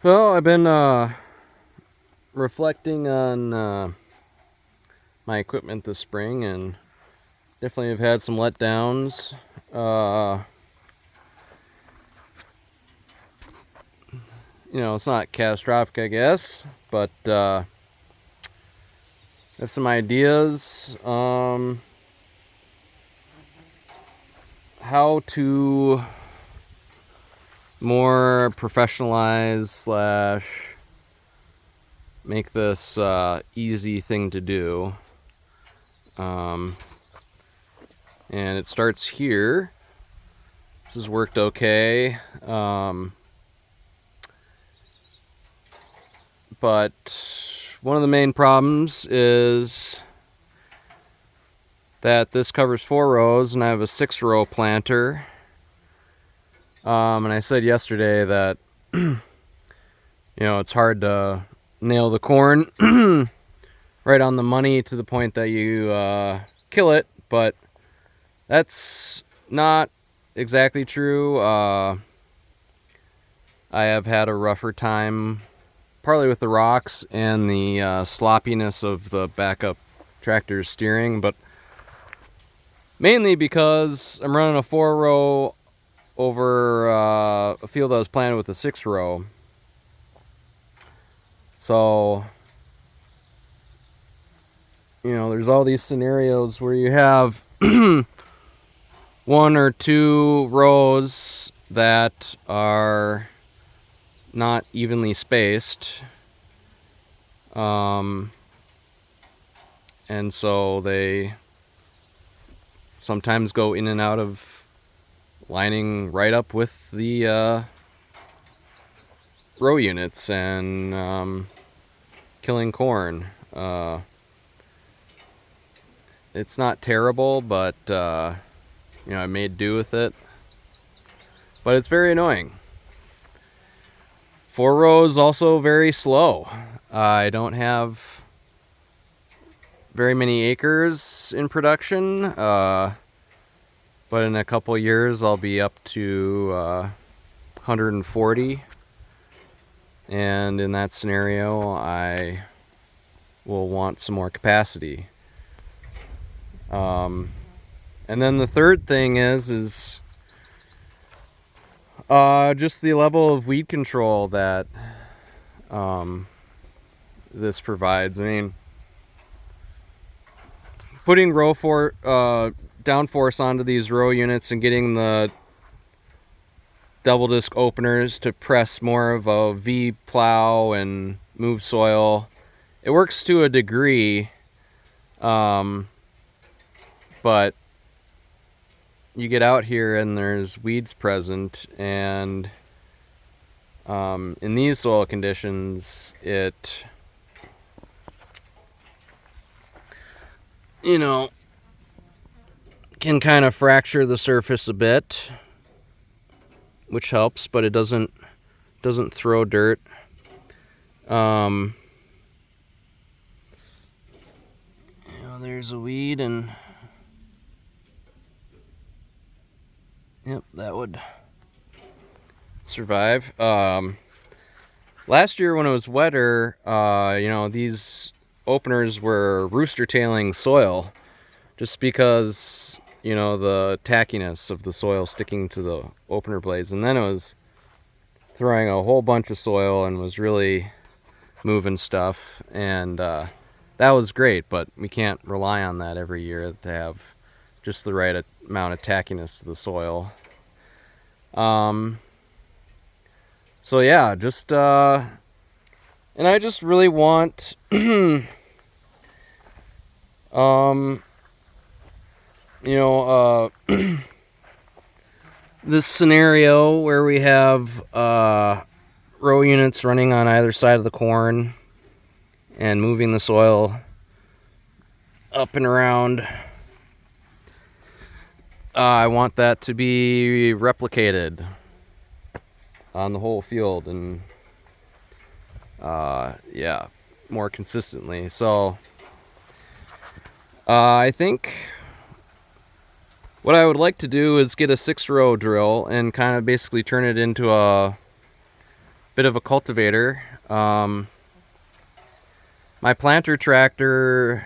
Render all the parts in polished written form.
Well, I've been reflecting on my equipment this spring, and definitely have had some letdowns. It's not catastrophic, I guess, but I have some ideas how to more professionalize slash make this easy thing to do. And it starts here. This has worked okay. But one of the main problems is that this covers 4 rows and I have a 6-row planter. And I said yesterday that it's hard to nail the corn right on the money to the point that you kill it, but that's not exactly true. I have had a rougher time, partly with the rocks and the sloppiness of the backup tractor's steering, but mainly because I'm running a 4-row over a field that was planted with a 6-row. So, there's all these scenarios where you have 1 or 2 rows that are not evenly spaced. And so they sometimes go in and out of lining right up with the row units and killing corn. It's not terrible, but I made do with it. But it's very annoying. 4 rows also very slow. I don't have very many acres in production, but in a couple years I'll be up to 140, and in that scenario I will want some more capacity. And then the third thing is just the level of weed control that this provides. I mean, putting downforce onto these row units and getting the double disc openers to press more of a V plow and move soil, it works to a degree, but you get out here and there's weeds present, and in these soil conditions it can kind of fracture the surface a bit, which helps, but it doesn't throw dirt. There's a weed, and yep, that would survive. Last year when it was wetter, these openers were rooster tailing soil, just because the tackiness of the soil sticking to the opener blades, and then it was throwing a whole bunch of soil and was really moving stuff, and that was great, but we can't rely on that every year to have just the right amount of tackiness to the soil. So yeah, just and I just really want this scenario where we have row units running on either side of the corn and moving the soil up and around. I want that to be replicated on the whole field, and more consistently. So I think what I would like to do is get a 6-row drill and kind of basically turn it into a bit of a cultivator. My planter tractor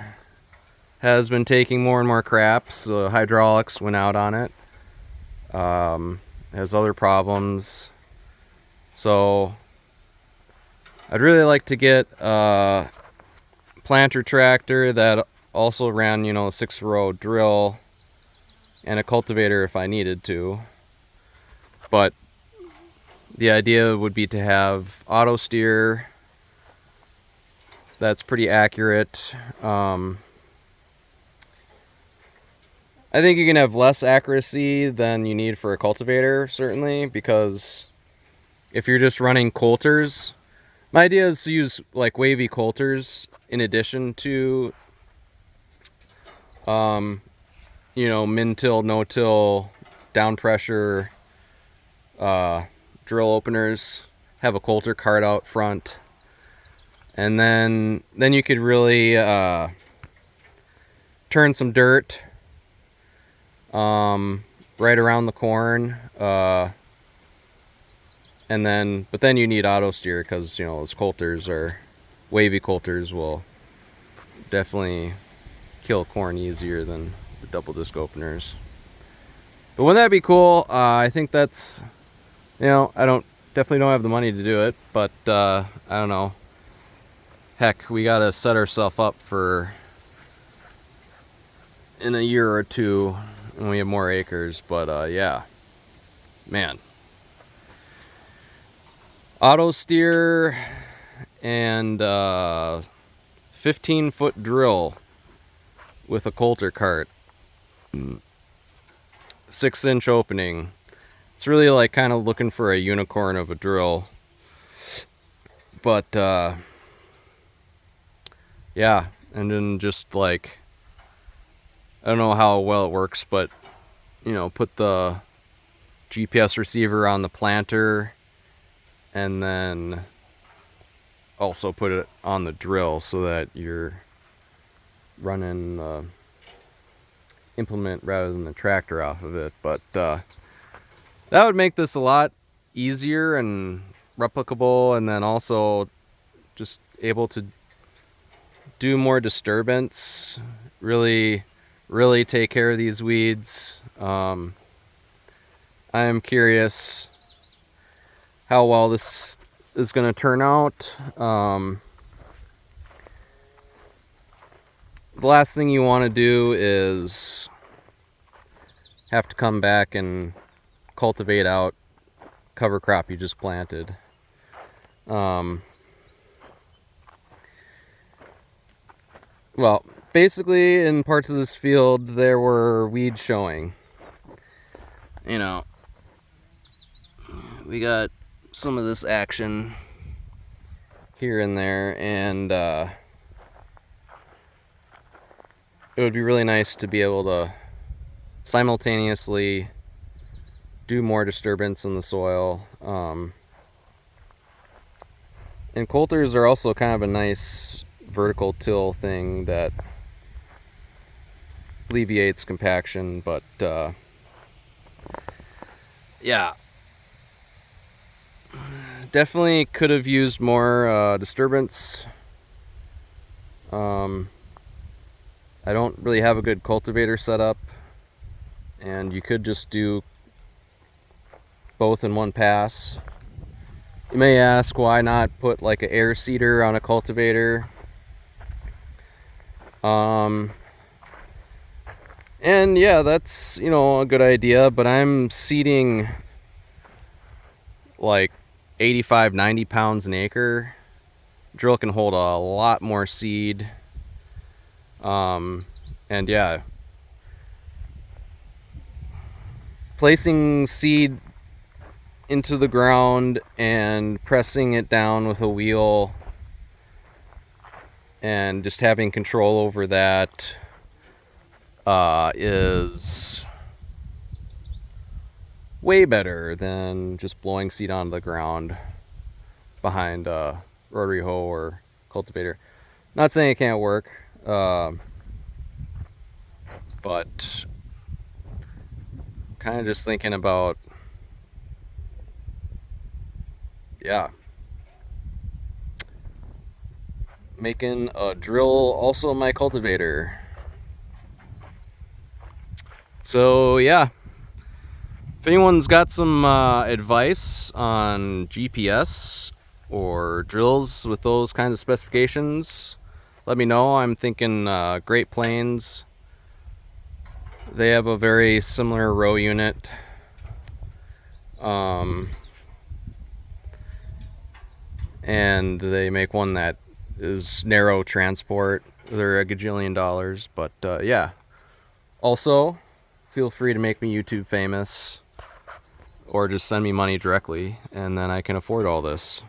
has been taking more and more craps. The hydraulics went out on it. Has other problems. So I'd really like to get a planter tractor that also ran, a 6-row drill and a cultivator if I needed to. But the idea would be to have auto steer that's pretty accurate. I think you can have less accuracy than you need for a cultivator, certainly, because if you're just running coulters, my idea is to use like wavy coulters in addition to min-till, no-till, down pressure drill openers, have a coulter cart out front, and then you could really turn some dirt right around the corn, but then you need auto steer because those coulters wavy coulters will definitely kill corn easier than the double disc openers. But wouldn't that be cool? I think that's, I definitely don't have the money to do it, but I don't know. Heck, we gotta set ourselves up for in a year or two when we have more acres. But yeah, man, auto steer and 15-foot drill with a coulter cart, 6-inch opening. It's really like kind of looking for a unicorn of a drill. But yeah, and then just like, I don't know how well it works, but put the GPS receiver on the planter and then also put it on the drill so that you're running the implement rather than the tractor off of it. But that would make this a lot easier and replicable, and then also just able to do more disturbance, really take care of these weeds. I am curious how well this is going to turn out. The last thing you want to do is have to come back and cultivate out cover crop you just planted. Well, basically in parts of this field there were weeds showing. We got some of this action here and there, and it would be really nice to be able to simultaneously do more disturbance in the soil. And coulters are also kind of a nice vertical till thing that alleviates compaction, but yeah, definitely could have used more disturbance. I don't really have a good cultivator setup, and you could just do both in one pass. You may ask, why not put like an air seeder on a cultivator? And yeah, that's a good idea, but I'm seeding like 85-90 pounds an acre. Drill can hold a lot more seed. And yeah, placing seed into the ground and pressing it down with a wheel and just having control over that is way better than just blowing seed onto the ground behind a rotary hoe or cultivator. Not saying it can't work, but kind of just thinking about, yeah, making a drill also my cultivator. So yeah, if anyone's got some advice on GPS or drills with those kinds of specifications, let me know. I'm thinking Great Plains. They have a very similar row unit. And they make one that is narrow transport. They're a gajillion dollars, but yeah. Also, feel free to make me YouTube famous or just send me money directly, and then I can afford all this.